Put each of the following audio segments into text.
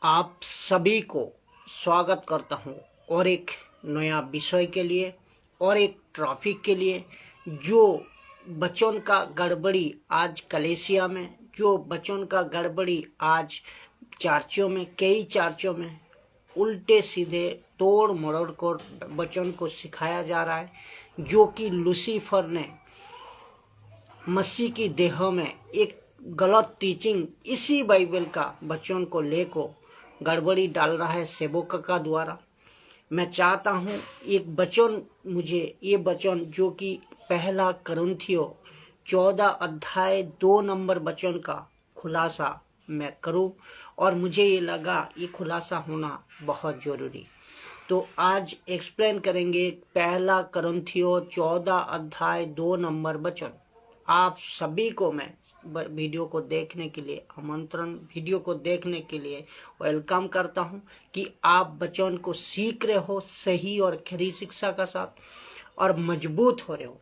आप सभी को स्वागत करता हूं और एक नया विषय के लिए और एक ट्रैफिक के लिए। जो बच्चों का गड़बड़ी आज कलेसिया में, जो बच्चों का गड़बड़ी आज चर्चों में, कई चर्चों में उल्टे सीधे तोड़ मरोड़ कर बच्चों को सिखाया जा रहा है, जो कि लूसीफर ने मसीह की देह में एक गलत टीचिंग इसी बाइबल का बच्चों को लेकर गड़बड़ी डाल रहा है सेवक का द्वारा। मैं चाहता हूँ एक वचन, मुझे ये वचन जो कि पहला कुरिन्थियों 14 अध्याय 2 नंबर वचन का खुलासा मैं करूँ, और मुझे ये लगा ये खुलासा होना बहुत ज़रूरी। तो आज एक्सप्लेन करेंगे पहला कुरिन्थियों 14 अध्याय 2 नंबर वचन। आप सभी को मैं वीडियो को देखने के लिए वीडियो को देखने के लिए वेलकम करता हूं कि आप बच्चों को सीख रहे हो सही और खरी शिक्षा का साथ और मजबूत हो रहे हो।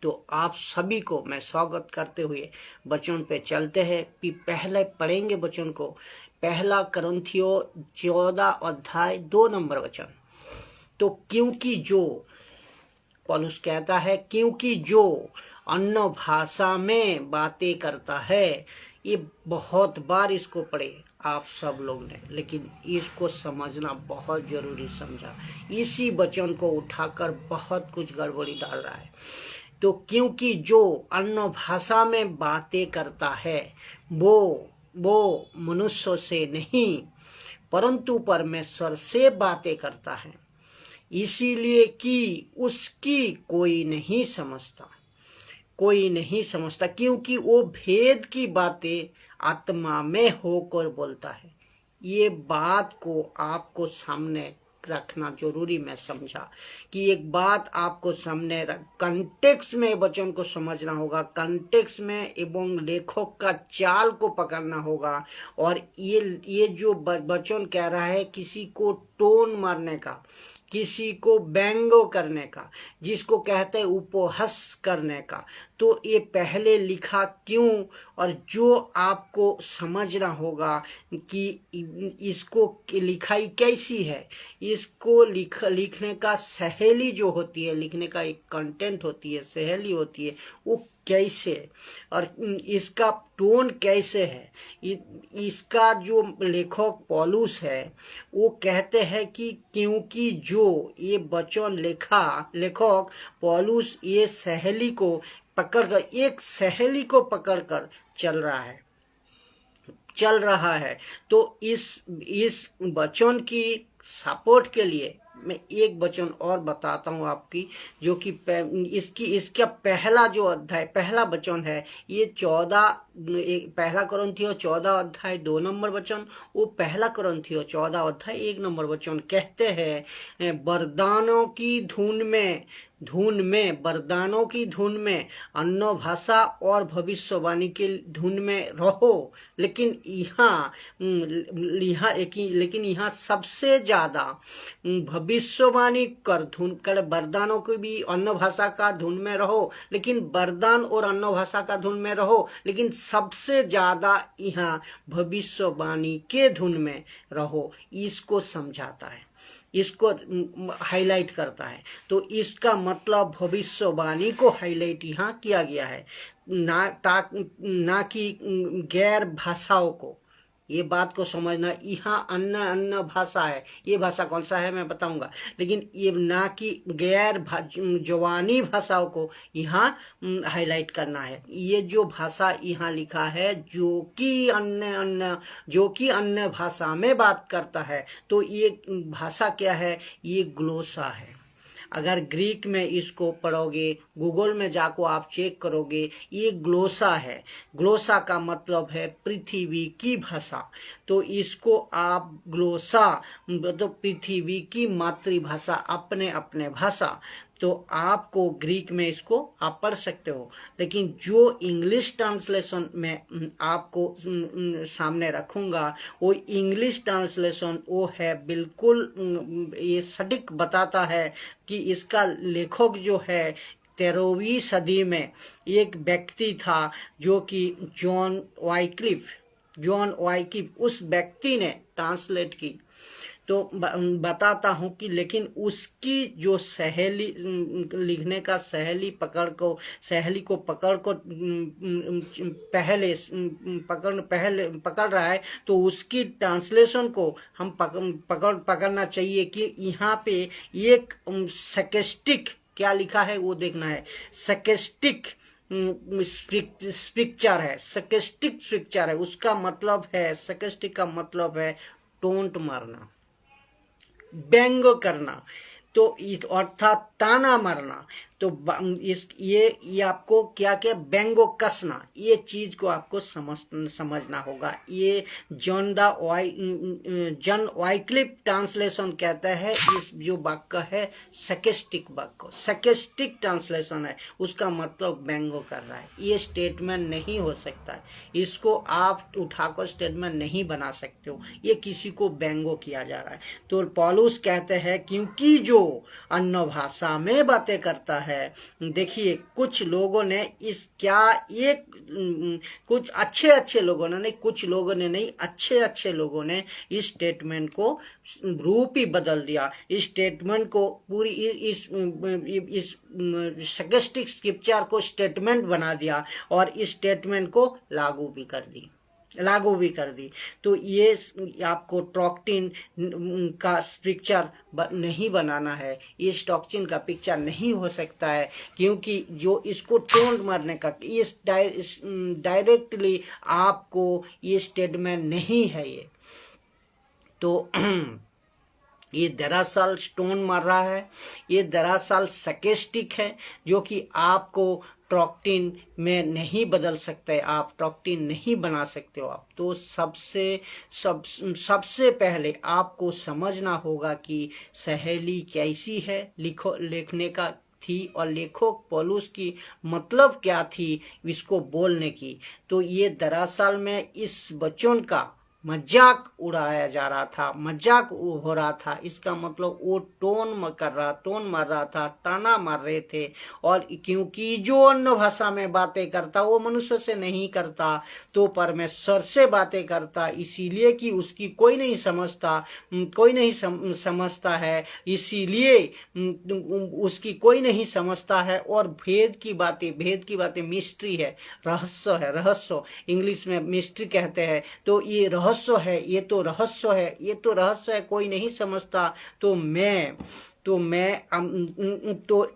तो आप सभी को मैं स्वागत करते हुए बच्चों पे चलते हैं कि पहले पढ़ेंगे बच्चों को पहला कुरिन्थियों 14 अध्याय 2 नंबर वचन। तो क्योंकि जो पौलुस कहता है, क्योंकि जो अन्य भाषा में बातें करता है, ये बहुत बार इसको पढ़े आप सब लोग ने, लेकिन इसको समझना बहुत जरूरी समझा। इसी वचन को उठाकर बहुत कुछ गड़बड़ी डाल रहा है। तो क्योंकि जो अन्य भाषा में बातें करता है वो मनुष्य से नहीं परंतु परमेश्वर से बातें करता है, इसीलिए कि उसकी कोई नहीं समझता, क्योंकि वो भेद की बातें आत्मा में होकर बोलता है। ये बात को आपको सामने रखना जरूरी मैं समझा कि एक बात आपको सामने कंटेक्स्ट में वचन को समझना होगा, कंटेक्स्ट में एवं लेखक का चाल को पकड़ना होगा। और ये जो वचन कह रहा है किसी को टोन मारने का, किसी को व्यंग्य करने का, जिसको कहते हैं उपहास करने का, तो ये पहले लिखा क्यों, और जो आपको समझना होगा कि इसको लिखाई कैसी है, इसको लिखने का शैली जो होती है, लिखने का एक कंटेंट होती है, शैली होती है, वो कैसे, और इसका टोन कैसे है। इसका जो लेखक पौलुस है वो कहते हैं कि क्योंकि जो ये वचन लेखक पौलुस ये शैली को पकड़कर, एक शैली को पकड़कर चल रहा है। तो इस वचन की सपोर्ट के लिए मैं एक वचन और बताता हूँ आपकी, जो कि इसका पहला जो अध्याय, पहला वचन है, ये पहला कुरिन्थियों 14 अध्याय 2 नंबर वचन, वो पहला कुरिन्थियों 14 अध्याय 1 नंबर वचन कहते हैं, वरदानों की धुन में अन्य भाषा और भविष्यवाणी के धुन में रहो। लेकिन यहाँ सबसे ज्यादा भविष्यवाणी कर वरदानों की भी अन्य भाषा का धुन में रहो, लेकिन वरदान और अन्य भाषा का धुन में रहो, लेकिन सबसे ज्यादा यहाँ भविष्यवाणी के धुन में रहो। इसको समझाता है, इसको हाईलाइट करता है। तो इसका मतलब भविष्यवाणी को हाईलाइट यहाँ किया गया है, ना कि गैर भाषाओं को। ये बात को समझना, यहाँ अन्य भाषा है, ये भाषा कौन सा है मैं बताऊंगा, लेकिन ये ना कि गैर जवानी भाषाओं को यहाँ हाईलाइट करना है। ये जो भाषा यहाँ लिखा है जो कि अन्य भाषा में बात करता है, तो ये भाषा क्या है, ये ग्लोसा है। अगर ग्रीक में इसको पढ़ोगे, गूगल में जाको आप चेक करोगे, ये ग्लोसा है। ग्लोसा का मतलब है पृथ्वी की भाषा। तो इसको आप ग्लोसा तो पृथ्वी की मातृभाषा, अपने भाषा, तो आपको ग्रीक में इसको आप पढ़ सकते हो। लेकिन जो इंग्लिश ट्रांसलेशन में आपको सामने रखूंगा, वो इंग्लिश ट्रांसलेशन वो है बिल्कुल ये सटीक बताता है कि इसका लेखक जो है 13वीं सदी में एक व्यक्ति था, जो कि जॉन वाइक्लिफ जॉन वाइक्लिफ उस व्यक्ति ने ट्रांसलेट की। तो बताता हूँ कि लेकिन उसकी जो सहेली लिखने का सहेली को पकड़ रहा है, तो उसकी ट्रांसलेशन को हम पकड़ना चाहिए कि यहाँ पे एक सकेस्टिक क्या लिखा है वो देखना है। सकेस्टिक स्ट्रक्चर है, सकेस्टिक स्ट्रक्चर है, उसका मतलब है, सकेस्टिक का मतलब है टोंट मारना, व्यंग करना, तो अर्थात ताना मारना। तो ये आपको क्या क्या व्यंगो कसना, ये चीज को आपको समझना होगा। ये जॉन वाइक्लिफ ट्रांसलेशन कहता है इस जो वाक्य है सकेस्टिक वाक्य, सकेस्टिक ट्रांसलेशन है, उसका मतलब व्यंगो कर रहा है। ये स्टेटमेंट नहीं हो सकता है, इसको आप उठाकर स्टेटमेंट नहीं बना सकते हो, ये किसी को व्यंगो किया जा रहा है। तो पौलुस कहते हैं क्योंकि जो अन्य भाषा में बातें करता है, देखिए कुछ लोगों ने कुछ अच्छे लोगों ने नहीं, कुछ लोगों ने नहीं, अच्छे लोगों ने इस स्टेटमेंट को रूप ही बदल दिया, इस स्टेटमेंट को पूरी इस सकेस्टिक स्क्रिप्चर को स्टेटमेंट बना दिया और इस स्टेटमेंट को लागू भी कर दी। तो ये आपको ट्रॉक्टिन का पिक्चर नहीं बनाना है, इस टॉक्सिन का पिक्चर नहीं हो सकता है, क्योंकि जो इसको टोंट मारने का इस डायरेक्टली आपको ये स्टेटमेंट नहीं है। ये तो ये दरअसल स्टोन मार रहा है, ये दरअसल सकेस्टिक है जो कि आपको ट्रॉक्टिन में नहीं बदल सकते, आप ट्रॉक्टिन नहीं बना सकते हो आप। तो सबसे पहले आपको समझना होगा कि सहेली कैसी है लिखने का थी और लेखक पौलुस की मतलब क्या थी इसको बोलने की। तो ये दरअसल में इस वचन का मजाक उड़ाया जा रहा था, मजाक हो रहा था। इसका मतलब वो टोन मार रहा था, ताना मार रहे थे। और क्योंकि जो अन्य भाषा में बातें करता वो मनुष्य से नहीं करता, तो परमेश्वर से बातें करता, इसीलिए कि उसकी कोई नहीं समझता है, इसीलिए उसकी कोई नहीं समझता है। और भेद की बातें मिस्ट्री है, रहस्य इंग्लिश में मिस्ट्री कहते हैं। तो ये रहस्य है, ये तो रहस्य है, कोई नहीं समझता। तो मैं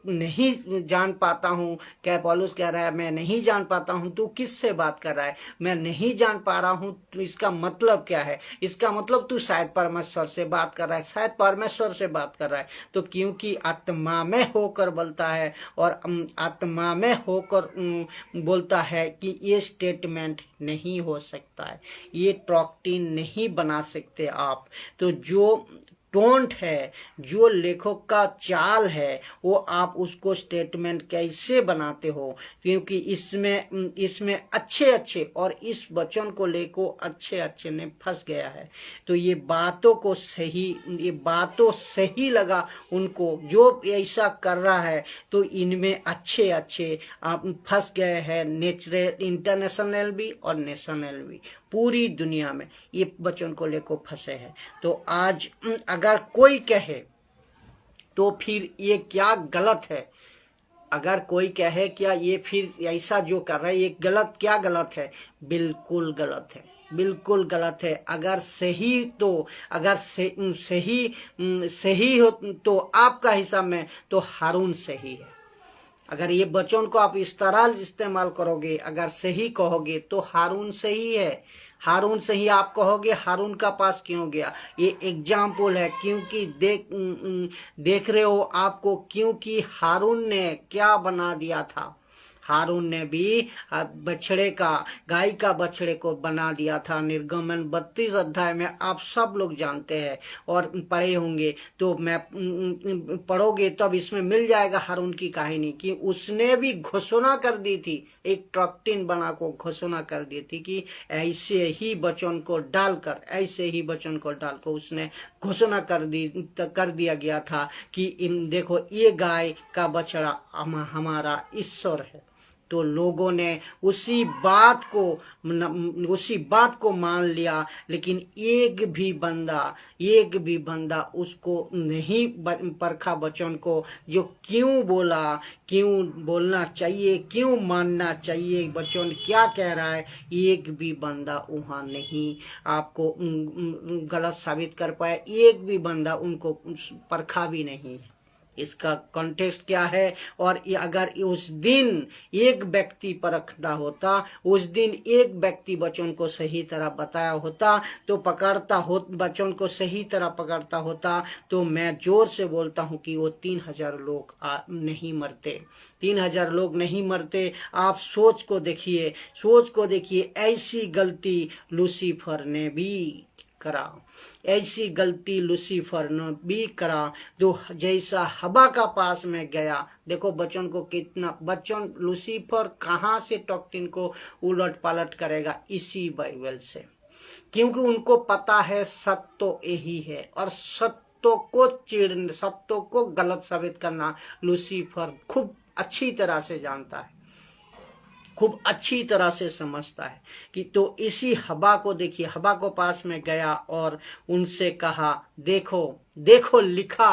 नहीं जान पाता हूँ। क्या पौलुस कह रहा है, मैं नहीं जान पाता हूँ। तू किससे बात कर रहा है? मैं नहीं जान पा रहा हूँ, तो इसका मतलब क्या है? इसका मतलब तू शायद परमेश्वर से बात कर रहा है, शायद परमेश्वर से बात कर रहा है। तो क्योंकि आत्मा में होकर बोलता है और आत्मा में होकर बोलता है कि ये स्टेटमेंट नहीं हो सकता है, ये ट्रॉक्टिन नहीं बना सकते आप। तो जो टोंट है, जो लेखक का चाल है, वो आप उसको स्टेटमेंट कैसे बनाते हो? क्योंकि इसमें अच्छे और इस वचन को लेको अच्छे ने फंस गया है। तो ये बातों सही लगा उनको जो ऐसा कर रहा है। तो इनमें अच्छे आप फंस गए हैं, नेचुरल इंटरनेशनल भी और नेशनल भी, पूरी दुनिया में ये वचन को लेकर फंसे हैं। तो आज अगर कोई कहे तो फिर ये क्या गलत है? अगर कोई कहे क्या ये फिर ऐसा जो कर रहा है ये गलत है? बिल्कुल गलत है। अगर सही हो तो आपका हिसाब में तो हारून सही है। अगर ये वचन को आप इस तरह इस्तेमाल करोगे, अगर सही कहोगे तो हारून सही है। हारून सही आप कहोगे, हारून का पास क्यों गया? ये एग्जाम्पल है, क्योंकि देख रहे हो आपको, क्योंकि हारून ने क्या बना दिया था? हारून ने भी गाय का बछड़े को बना दिया था। निर्गमन 32 अध्याय में आप सब लोग जानते हैं और पढ़े होंगे। तो मैं पढ़ोगे तब इसमें मिल जाएगा हारून की कहानी कि उसने भी घोषणा कर दी थी, एक ट्रॉक्टिन बना को घोषणा कर दी थी कि ऐसे ही वचन को डालकर उसने घोषणा कर दिया गया था कि देखो ये गाय का बछड़ा हमारा ईश्वर है। तो लोगों ने उसी बात को मान लिया, लेकिन एक भी बंदा उसको नहीं परखा वचन को, जो क्यों बोला, क्यों बोलना चाहिए, क्यों मानना चाहिए, वचन क्या कह रहा है, एक भी बंदा वहाँ नहीं आपको गलत साबित कर पाया, एक भी बंदा उनको परखा भी नहीं। इसका कॉन्टेक्स्ट क्या है? और अगर उस दिन एक व्यक्ति परखना होता, उस दिन एक व्यक्ति वचन को सही तरह बताया होता, तो वचन को सही तरह पकड़ता होता, तो मैं जोर से बोलता हूं कि वो 3000 लोग नहीं मरते, 3000 लोग नहीं मरते। आप सोच को देखिए, ऐसी गलती लूसीफर ने भी करा, ऐसी गलती लूसीफर ने भी करा। जो जैसा हवा का पास में गया, देखो बच्चों को कितना, लूसीफर कहाँ से डॉक्ट्रिन को उलट पालट करेगा? इसी बाइबल से, क्योंकि उनको पता है सत्य तो यही है, और सत्यों को गलत साबित करना लूसीफर खूब अच्छी तरह से जानता है, खूब अच्छी तरह से समझता है कि तो इसी हवा को देखिए, हवा को पास में गया और उनसे कहा, देखो लिखा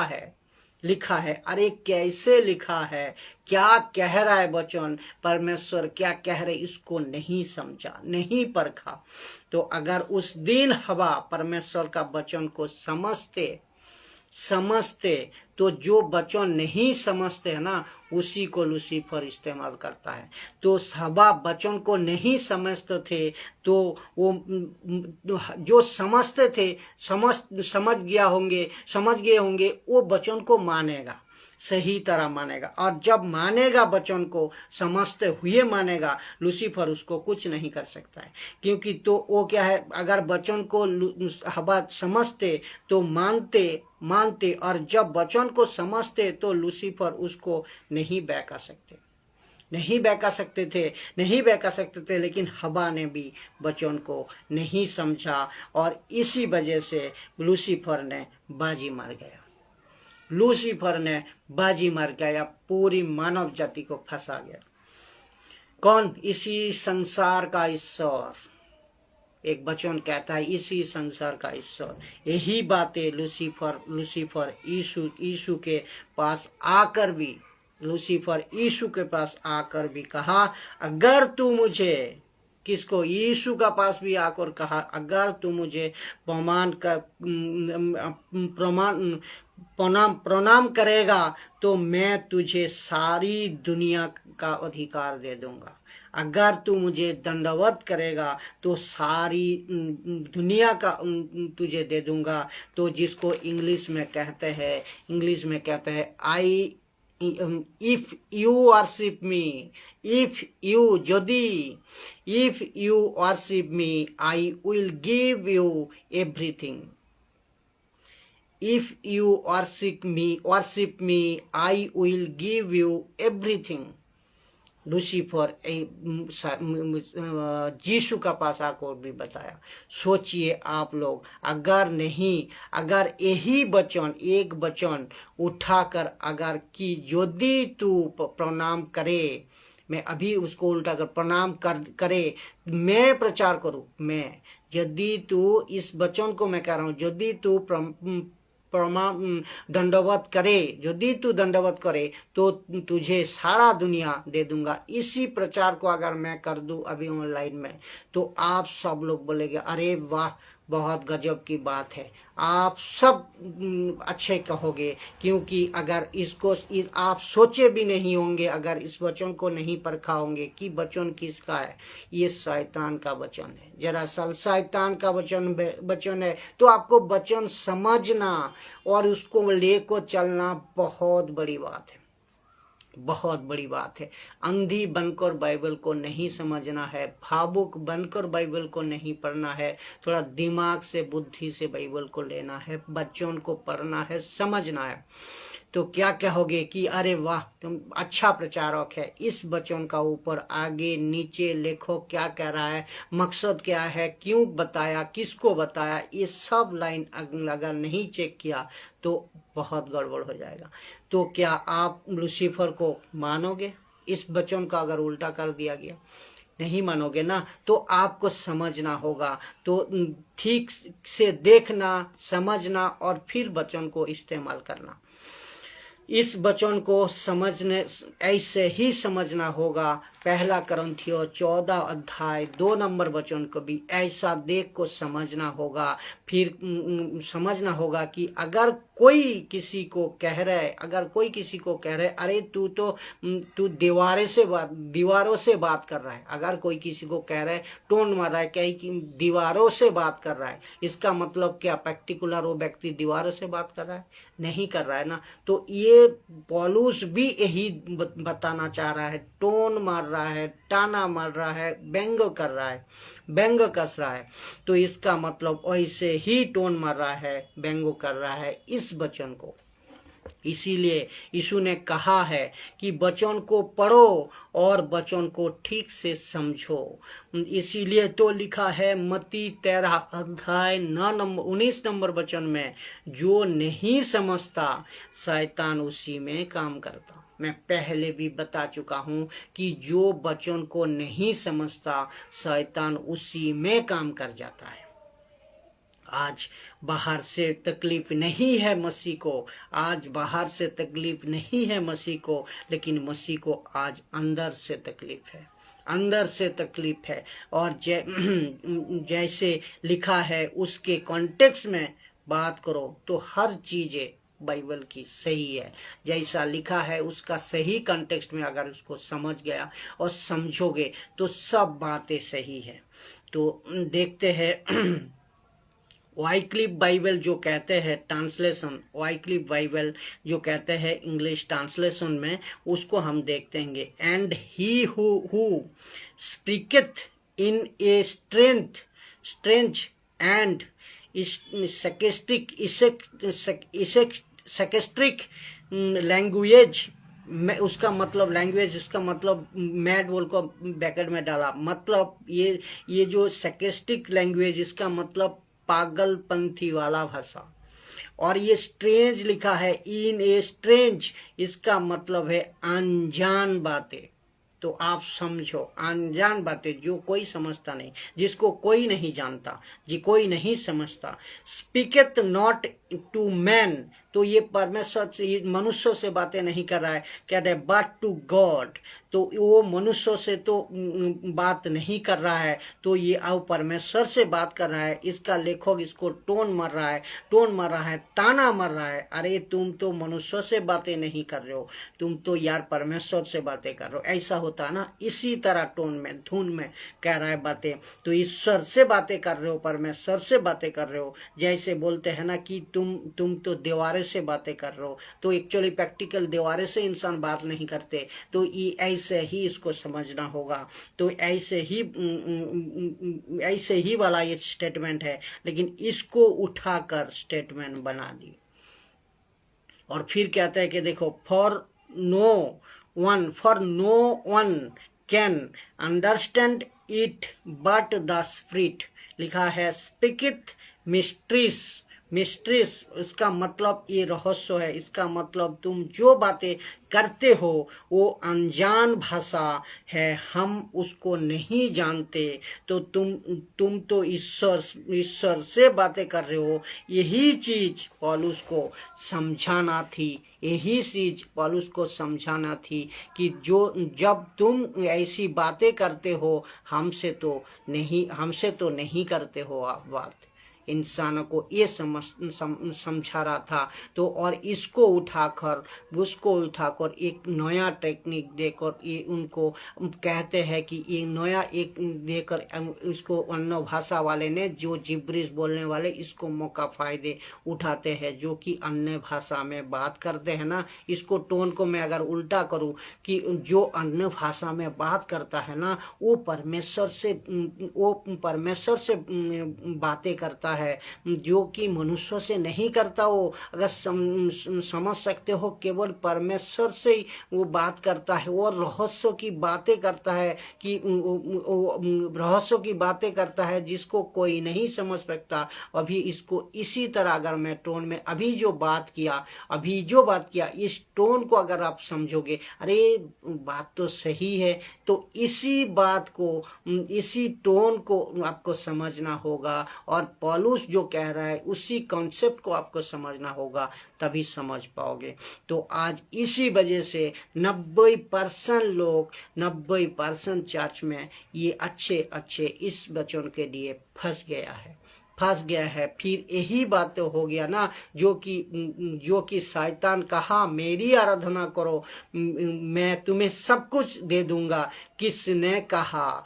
है। अरे कैसे लिखा है, क्या कह रहा है वचन, परमेश्वर क्या कह रहे, इसको नहीं समझा, नहीं परखा। तो अगर उस दिन हवा परमेश्वर का वचन को समझते तो जो वचन नहीं समझते है ना, उसी को लूसीफर इस्तेमाल करता है। तो हवा वचन को नहीं समझते थे, तो वो जो समझते थे, समझ गए होंगे, वो वचन को मानेगा, सही तरह मानेगा। और जब मानेगा, वचन को समझते हुए मानेगा, लूसीफर उसको कुछ नहीं कर सकता है, क्योंकि तो वो क्या है, अगर वचन को हवा समझते तो मानते, और जब वचन को समझते तो लूसीफर उसको नहीं बहका सकते थे। लेकिन हवा ने भी वचन को नहीं समझा, और इसी वजह से लूसीफर ने बाजी मार गया, पूरी मानव जाति को फंसा गया। कौन? इसी संसार का ईश्वर। एक वचन कहता है, इसी संसार का ईश्वर। यही बातें लूसीफर यीशु के पास आकर भी कहा, अगर तू मुझे, किसको? यीशु का पास भी आकर कहा, अगर तू मुझे प्रणाम करेगा तो मैं तुझे सारी दुनिया का अधिकार दे दूंगा। अगर तू मुझे दंडवत करेगा तो सारी दुनिया का तुझे दे दूंगा। तो जिसको इंग्लिश में कहते हैं आई if you worship me, if you worship me, I will give you everything. If you worship me, I will give you everything. Lucifer यीशु का पास आकर भी बताया। सोचिए आप लोग, अगर यही वचन, एक वचन उठाकर अगर कि यदि तू प्रणाम करे, मैं अभी उसको उल्टा कर प्रणाम करे, मैं प्रचार करूं, यदि तू इस वचन को मैं कह रहा हूं, यदि तू दंडवत करे तो तुझे सारा दुनिया दे दूंगा। इसी प्रचार को अगर मैं कर दूं अभी ऑनलाइन में, तो आप सब लोग बोलेंगे, अरे वाह, बहुत गजब की बात है, आप सब अच्छे कहोगे। क्योंकि अगर इसको आप सोचे भी नहीं होंगे, अगर इस वचन को नहीं परखा होंगे कि वचन किसका है, ये शैतान का वचन है, दरअसल शैतान का वचन है। तो आपको वचन समझना और उसको लेकर चलना बहुत बड़ी बात है। अंधी बनकर बाइबल को नहीं समझना है, भावुक बनकर बाइबल को नहीं पढ़ना है, थोड़ा दिमाग से, बुद्धि से बाइबल को लेना है, बच्चों को पढ़ना है, समझना है। तो क्या कहोगे कि अरे वाह, तुम अच्छा प्रचारक है, इस वचन का ऊपर आगे नीचे लिखो, क्या कह रहा है, मकसद क्या है, क्यों बताया, किसको बताया, ये सब लाइन अगर नहीं चेक किया तो बहुत गड़बड़ हो जाएगा। तो क्या आप लूसीफर को मानोगे? इस वचन का अगर उल्टा कर दिया गया, नहीं मानोगे ना, तो आपको समझना होगा। तो ठीक से देखना, समझना और फिर वचन को इस्तेमाल करना। इस वचन को समझने ऐसे ही समझना होगा। पहला करंथियों 14 अध्याय 2 नंबर वचन को भी ऐसा देख को समझना होगा। फिर समझना होगा कि अगर कोई किसी को कह रहे, अरे तू दीवारों से बात कर रहा है, अगर कोई किसी को कह रहा है, टोन मार रहा है कहीं कि दीवारों से बात कर रहा है, इसका मतलब क्या पर्टिकुलर वो व्यक्ति दीवारों से बात कर रहा है? नहीं कर रहा है ना। तो ये पौलुस भी यही बताना चाह रहा है। टोन मार रहा है, ताना मार रहा है, व्यंग कर रहा है, व्यंग कस रहा है, तो इसका मतलब वैसे ही टोन मार रहा है, व्यंग कर रहा है इस वचन को। इसीलिए यीशु ने कहा है कि वचन को पढ़ो और वचन को ठीक से समझो। इसीलिए तो लिखा है मत्ती 13 अध्याय 19 नंबर वचन में, जो नहीं समझता शैतान उसी में काम करता। मैं पहले भी बता चुका हूं कि जो वचन को नहीं समझता शैतान उसी में काम कर जाता है। आज बाहर से तकलीफ नहीं है मसीह को, आज बाहर से तकलीफ नहीं है मसीह को, लेकिन मसीह को आज अंदर से तकलीफ है, अंदर से तकलीफ है। और जैसे लिखा है उसके कॉन्टेक्स्ट में बात करो तो हर चीजें बाइबल की सही है। जैसा लिखा है उसका सही कॉन्टेक्स्ट में अगर उसको समझ गया और समझोगे तो सब बातें सही है। तो देखते हैं वाइक्लिफ बाइबल जो कहते हैं ट्रांसलेशन, वाइक्लिफ बाइबल जो कहते हैं इंग्लिश ट्रांसलेशन में, उसको हम देखते हैं। And he who speaketh in a strange and sarcastic language में, उसका मतलब लैंग्वेज, उसका मतलब मैड बोल को ब्रैकेट में डाला, मतलब ये जो sarcastic लैंग्वेज, इसका मतलब पागलपंथी वाला भाषा। और ये स्ट्रेंज लिखा है, इन ए स्ट्रेंज, इसका मतलब है अनजान बातें। तो आप समझो, अनजान बातें, जो कोई समझता नहीं, जिसको कोई नहीं जानता, जी कोई नहीं समझता। स्पीकेथ नॉट टू मैन, तो ये परमेश्वर से, मनुष्यों से बातें नहीं कर रहा है, कह रहे बट टू गॉड, तो वो मनुष्यों से तो बात नहीं कर रहा है, तो ये अब परमेश्वर से बात कर रहा है। इसका लेखक इसको टोन मार रहा है, ताना मार रहा है, अरे तुम तो मनुष्यों से बातें नहीं कर रहे हो, तुम तो यार परमेश्वर से बातें कर रहे हो। ऐसा होता है ना, इसी तरह टोन में, धुन में कह रहा है बातें, तो ईश्वर से बातें कर रहे हो, परमेश्वर से बातें कर रहे हो। जैसे बोलते हैं ना कि तुम तो दीवारें से बातें कर रहे हो, तो एक्चुअली प्रैक्टिकल दीवारें से इंसान बात नहीं करते। तो ये ऐसे ही इसको समझना होगा। तो ऐसे ही वाला ये स्टेटमेंट है, लेकिन इसको उठाकर स्टेटमेंट बना दी। और फिर कहता है कि देखो, for no one can understand it but the spirit, लिखा है स्पीकिथ मिस्ट्रीज, उसका मतलब ये रहस्य है। इसका मतलब तुम जो बातें करते हो वो अनजान भाषा है, हम उसको नहीं जानते, तो तुम तो ईश्वर से बातें कर रहे हो। यही चीज पौलुस को समझाना थी, कि जब तुम ऐसी बातें करते हो, हमसे तो नहीं करते हो आप बात। इंसानों को ये समझा रहा था। तो और इसको उठाकर एक नया टेक्निक देकर ये उनको कहते हैं कि ये नया एक देकर इसको अन्य भाषा वाले ने, जो जिब्रिश बोलने वाले, इसको मौका फायदे उठाते हैं, जो कि अन्य भाषा में बात करते हैं ना। इसको टोन को मैं अगर उल्टा करूं कि जो अन्य भाषा में बात करता है ना, वो परमेश्वर से बातें करता है, जो कि मनुष्य से नहीं करता। वो अगर समझ सकते हो, केवल परमेश्वर से ही वो बात करता है, वो रहस्यों की बातें करता है, कि रहस्यों की बातें करता है जिसको कोई नहीं समझ सकता। अभी इसको इसी तरह अगर मैं टोन में अभी जो बात किया इस टोन को अगर आप समझोगे, अरे बात तो सही है, तो इसी बात को, इसी टोन को आपको समझना होगा, और पौलुस जो कह रहा है उसी कॉन्सेप्ट को आपको समझना होगा, तभी समझ पाओगे। तो आज इसी वजह से 90% चर्च में ये अच्छे इस वचन के लिए फंस गया है। फिर यही बात तो हो गया ना, जो कि शैतान कहा मेरी आराधना करो, मैं तुम्हें सब कुछ दे दूंगा। किसने कहा,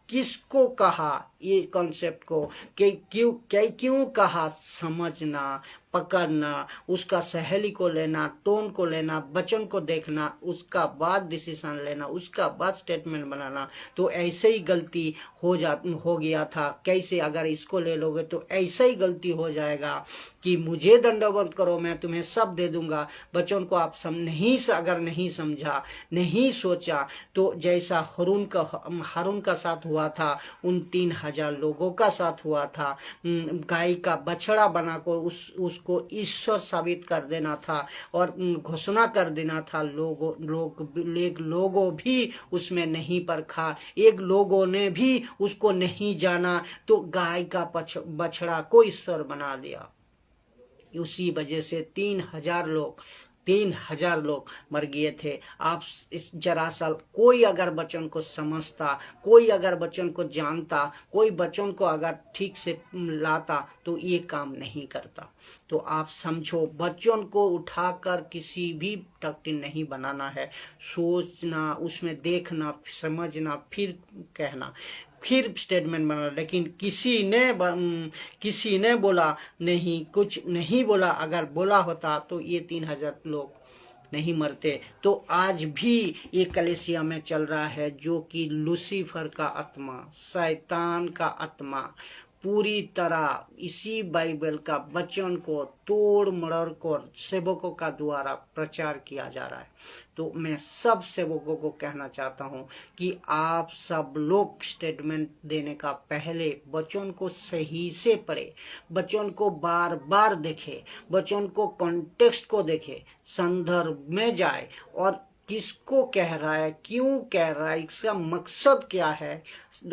किसको कहा ये कॉन्सेप्ट को, कि क्यों कहा, समझना, पकड़ना, उसका सहेली को लेना, टोन को लेना, वचन को देखना, उसका बाद डिसीजन लेना, उसका बाद स्टेटमेंट बनाना। तो ऐसे ही गलती हो गया था। कैसे, अगर इसको ले लोगे तो ऐसा ही गलती हो जाएगा कि मुझे दंडवत करो, मैं तुम्हें सब दे दूंगा। वचन को आप अगर नहीं समझा, नहीं सोचा, तो जैसा हारून का साथ हुआ था, उन 3000 लोगों का साथ हुआ था। गाय का बछड़ा बनाकर उसको ईश्वर साबित कर देना था और घोषणा कर देना था। लोगों भी उसमें नहीं परखा, एक लोगों ने भी उसको नहीं जाना, तो गाय का बछड़ा को ईश्वर बना दिया। उसी वजह से 3000 लोग मर गए थे। आप जरा सा, कोई अगर वचन को समझता, कोई अगर वचन को जानता, कोई वचन को अगर ठीक से लाता, तो ये काम नहीं करता। तो आप समझो, वचन को उठाकर किसी भी डॉक्ट्रिन नहीं बनाना है। सोचना, उसमें देखना, समझना, फिर कहना, फिर स्टेटमेंट बना। लेकिन किसी ने बोला नहीं, कुछ नहीं बोला। अगर बोला होता तो ये 3000 लोग नहीं मरते। तो आज भी ये कलीसिया में चल रहा है, जो कि लूसीफर का आत्मा, शैतान का आत्मा पूरी तरह इसी बाइबल का वचन को तोड़ मरोड़ कर सेवकों का द्वारा प्रचार किया जा रहा है। तो मैं सब सेवकों को कहना चाहता हूं कि आप सब लोग स्टेटमेंट देने का पहले वचन को सही से पढ़े, वचन को बार बार देखे, वचन को कॉन्टेक्स्ट को देखे, संदर्भ में जाए, और किसको कह रहा है, क्यों कह रहा है, इसका मकसद क्या है,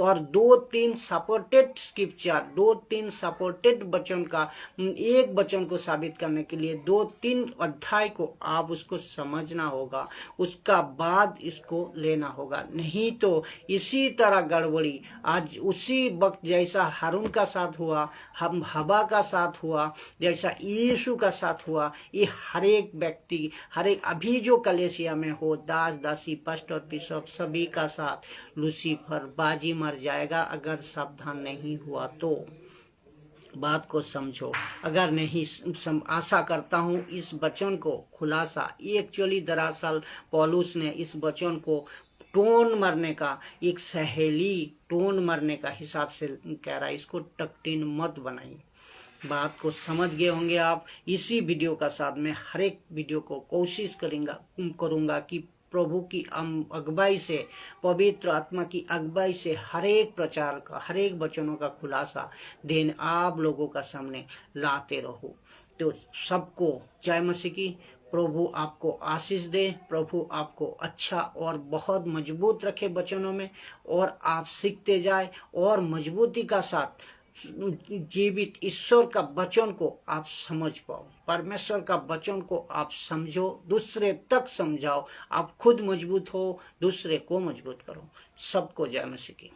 और 2-3 सपोर्टेड स्क्रिप्चर, 2-3 सपोर्टेड वचन का, एक वचन को साबित करने के लिए 2-3 अध्याय को आप उसको समझना होगा, उसका बाद इसको लेना होगा। नहीं तो इसी तरह गड़बड़ी आज उसी वक्त जैसा हारून का साथ हुआ, हम हवा का साथ हुआ, जैसा यीशु का साथ हुआ, ये हर एक व्यक्ति, हर एक अभी जो कलीसिया में हो, दास दासी, पास्टर, बिशप, सभी का साथ लूसीफर बाजी मर जाएगा अगर सावधान नहीं हुआ तो। बात को समझो। अगर नहीं आशा करता हूं इस वचन को खुलासा, एक्चुअली दरअसल पौलुस ने इस वचन को टोन मरने का, एक सहेली टोन मरने का हिसाब से कह रहा है। इसको टकटीन मत बनाइए। बात को समझ गए होंगे आप। इसी वीडियो का साथ में हर एक वीडियो को कोशिश करूंगा कि प्रभु की अगुवाई से, पवित्र आत्मा की अगुवाई से हर एक प्रचार का, हर एक वचनों का खुलासा देन आप लोगों का सामने लाते रहो। तो सबको जय मसीह की। प्रभु आपको आशीष दे, प्रभु आपको अच्छा और बहुत मजबूत रखे वचनों में, और आप सीखते जाए और मजबूती का साथ जीवित ईश्वर का वचन को आप समझ पाओ, परमेश्वर का वचन को आप समझो, दूसरे तक समझाओ, आप खुद मजबूत हो, दूसरे को मजबूत करो। सबको जय मसीह की।